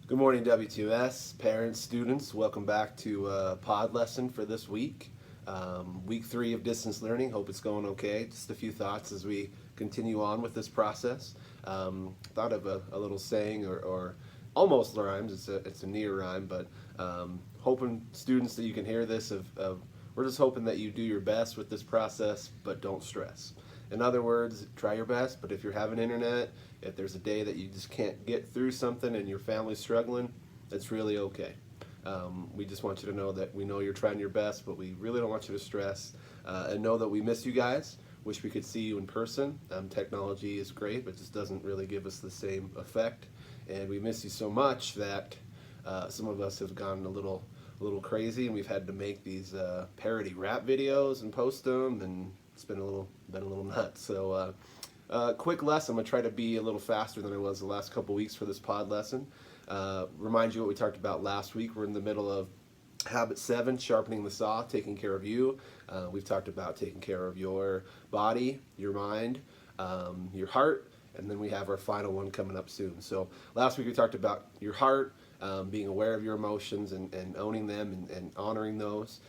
Good morning, WTMS, parents, students. Welcome back to Pod lesson for this week. Week 3 of distance learning. Hope it's going okay. Just a few thoughts as we continue on with this process. Thought of a little saying or almost rhymes. It's a near rhyme, but hoping students that you can hear this we're just hoping that you do your best with this process, but don't stress. In other words, try your best, but if you're having internet, if there's a day that you just can't get through something and your family's struggling, it's really okay. We just want you to know that we know you're trying your best, but we really don't want you to stress. And know that we miss you guys. Wish we could see you in person. Technology is great, but just doesn't really give us the same effect. And we miss you so much that some of us have gone a little crazy, and we've had to make these parody rap videos and post them, and it's been a little nuts. So quick lesson. I'm gonna try to be a little faster than I was the last couple weeks for this pod lesson. Remind you what we talked about last week. We're in the middle of habit 7, sharpening the saw, taking care of you. We've talked about taking care of your body, your mind, your heart, and then we have our final one coming up soon. So last week we talked about your heart, being aware of your emotions and owning them and honoring those,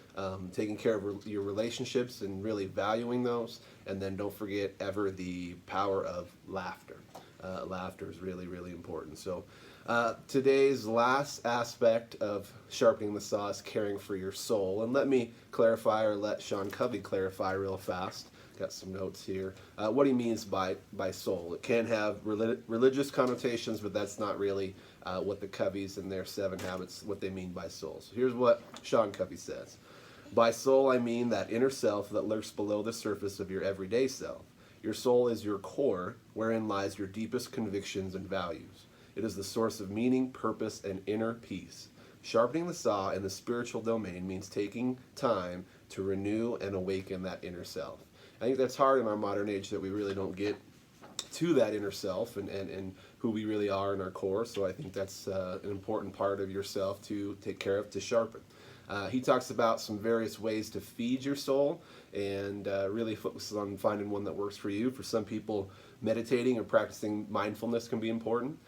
taking care of your relationships and really valuing those, and then don't forget ever the power of laughter. Laughter is really, really important. So today's last aspect of sharpening the saw is caring for your soul. And let me clarify, or let Sean Covey clarify real fast. Got some notes here. What he means by soul. It can have religious connotations, but that's not really what the Coveys and their 7 habits, what they mean by soul. So here's what Sean Covey says. By soul, I mean that inner self that lurks below the surface of your everyday self. Your soul is your core, wherein lies your deepest convictions and values. It is the source of meaning, purpose, and inner peace. Sharpening the saw in the spiritual domain means taking time to renew and awaken that inner self. I think that's hard in our modern age, that we really don't get to that inner self and who we really are in our core. So I think that's an important part of yourself to take care of, to sharpen. He talks about some various ways to feed your soul, and really focuses on finding one that works for you. For some people, meditating or practicing mindfulness can be important,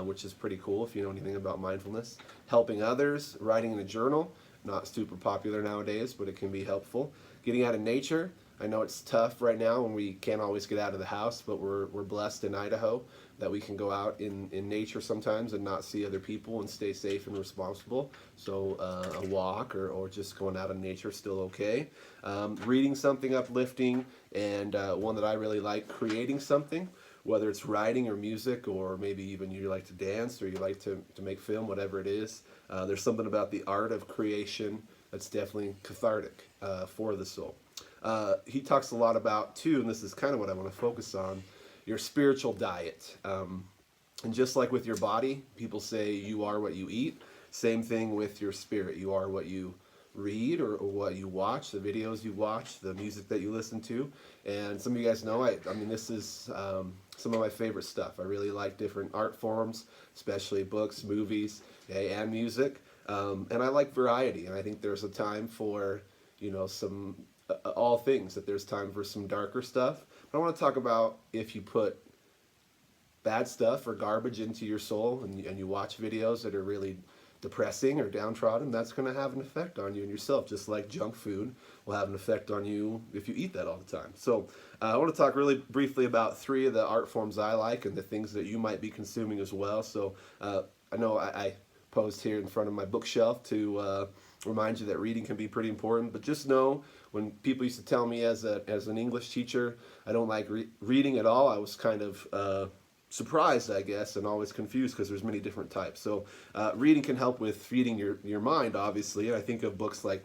which is pretty cool if you know anything about mindfulness. Helping others, writing in a journal, not super popular nowadays, but it can be helpful. Getting out of nature. I know it's tough right now when we can't always get out of the house, but we're blessed in Idaho that we can go out in nature sometimes and not see other people and stay safe and responsible. So a walk or just going out in nature is still okay. Reading something uplifting, and one that I really like, creating something, whether it's writing or music, or maybe even you like to dance or you like to make film, whatever it is. There's something about the art of creation that's definitely cathartic for the soul. He talks a lot about, too, and this is kind of what I want to focus on, your spiritual diet. And just like with your body, people say you are what you eat. Same thing with your spirit. You are what you read or what you watch, the videos you watch, the music that you listen to. And some of you guys know, I mean, this is some of my favorite stuff. I really like different art forms, especially books, movies, and music. And I like variety, and I think there's a time for, some all things, that there's time for some darker stuff. But I want to talk about if you put bad stuff or garbage into your soul and you watch videos that are really depressing or downtrodden, that's going to have an effect on you and yourself, just like junk food will have an effect on you if you eat that all the time. So I want to talk really briefly about 3 of the art forms I like and the things that you might be consuming as well. So I know I posed here in front of my bookshelf to remind you that reading can be pretty important, but just know, when people used to tell me as an English teacher I don't like reading at all, I was kind of surprised, I guess, and always confused, because there's many different types. So reading can help with feeding your mind, obviously, and I think of books like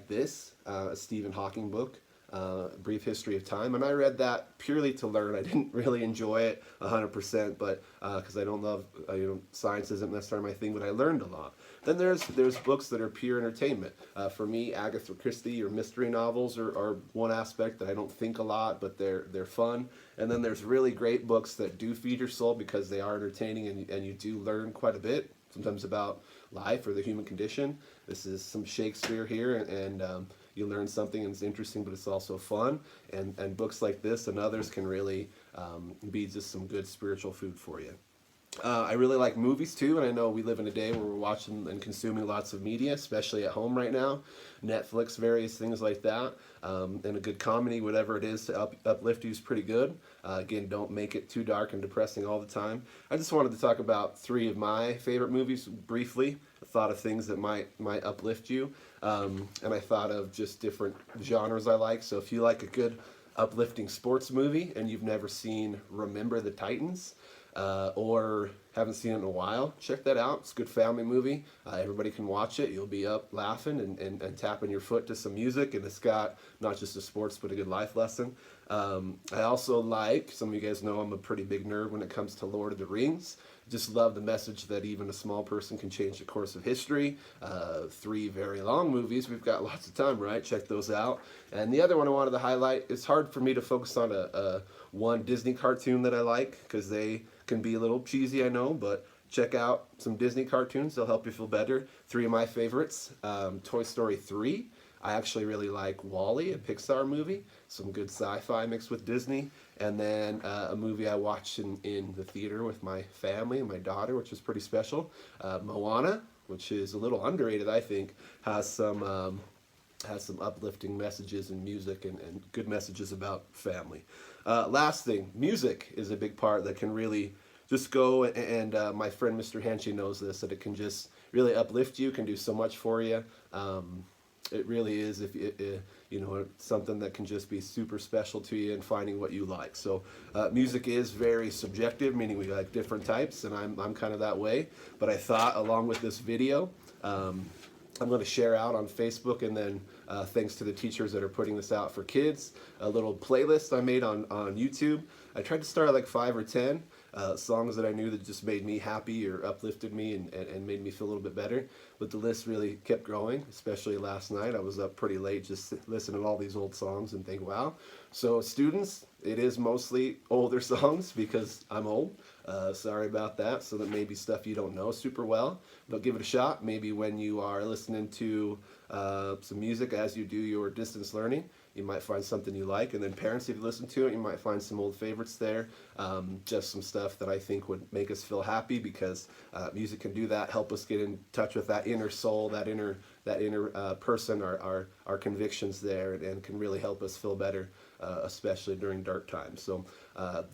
this, a Stephen Hawking book, Brief History of Time, and I read that purely to learn. I didn't really enjoy it 100%, but because I don't love, science isn't necessarily my thing, but I learned a lot. Then there's books that are pure entertainment. For me, Agatha Christie or mystery novels are one aspect that I don't think a lot, but they're fun. And then there's really great books that do feed your soul because they are entertaining, and you do learn quite a bit, sometimes about life or the human condition. This is some Shakespeare here, and you learn something and it's interesting, but it's also fun. And books like this and others can really be just some good spiritual food for you. I really like movies too, and I know we live in a day where we're watching and consuming lots of media, especially at home right now. Netflix, various things like that, and a good comedy, whatever it is to uplift you is pretty good. Again, don't make it too dark and depressing all the time. I just wanted to talk about three of my favorite movies briefly. I thought of things that might uplift you, and I thought of just different genres I like. So if you like a good uplifting sports movie and you've never seen Remember the Titans, or haven't seen it in a while, check that out. It's a good family movie. Everybody can watch it. You'll be up laughing and tapping your foot to some music, and it's got not just a sports but a good life lesson. I also like, some of you guys know I'm a pretty big nerd when it comes to Lord of the Rings. Just love the message that even a small person can change the course of history. Three very long movies. We've got lots of time, right? Check those out. And the other one I wanted to highlight, it's hard for me to focus on a one Disney cartoon that I like because they can be a little cheesy, I know, but check out some Disney cartoons. They'll help you feel better. Three of my favorites, Toy Story 3. I actually really like Wall-E, a Pixar movie. Some good sci-fi mixed with Disney. And then a movie I watched in the theater with my family and my daughter, which was pretty special. Moana, which is a little underrated, I think, has some uplifting messages and music and good messages about family. Last thing, music is a big part that can really just go, and my friend Mr. Hanchy knows this, that it can just really uplift you, can do so much for you. It really is, if you know, it's something that can just be super special to you and finding what you like. So music is very subjective, meaning we like different types, and I'm kind of that way. But I thought, along with this video, I'm going to share out on Facebook, and then thanks to the teachers that are putting this out for kids, a little playlist I made on YouTube. I tried to start at like 5 or 10 songs that I knew that just made me happy or uplifted me and made me feel a little bit better. But the list really kept growing, especially last night. I was up pretty late just listening to all these old songs and think, wow. So students, it is mostly older songs because I'm old. Sorry about that. So that may be stuff you don't know super well, but give it a shot. Maybe when you are listening to some music as you do your distance learning, you might find something you like. And then parents, if you listen to it, you might find some old favorites there. Just some stuff that I think would make us feel happy, because music can do that, help us get in touch with that inner soul, that inner person, our convictions there, and can really help us feel better, especially during dark times. So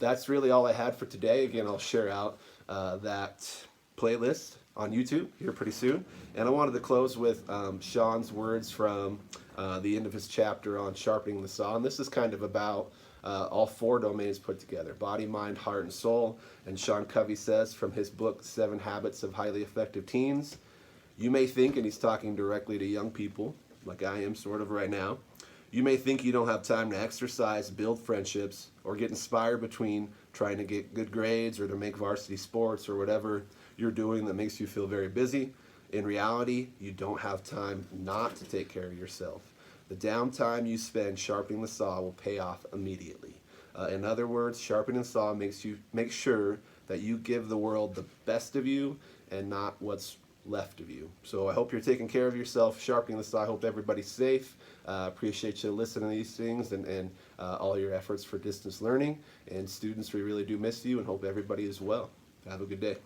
that's really all I had for today. Again, I'll share out that playlist on YouTube here pretty soon. And I wanted to close with Sean's words from the end of his chapter on sharpening the saw. And this is kind of about all four domains put together: body, mind, heart, and soul. And Sean Covey says from his book, 7 Habits of Highly Effective Teens, you may think, and he's talking directly to young people, like I am sort of right now, you may think you don't have time to exercise, build friendships, or get inspired between trying to get good grades or to make varsity sports or whatever you're doing that makes you feel very busy. In reality, you don't have time not to take care of yourself. The downtime you spend sharpening the saw will pay off immediately. In other words, sharpening the saw make sure that you give the world the best of you and not what's left of you. So I hope you're taking care of yourself, sharpening the saw. I hope everybody's safe. Appreciate you listening to these things and all your efforts for distance learning. And students, we really do miss you and hope everybody is well. Have a good day.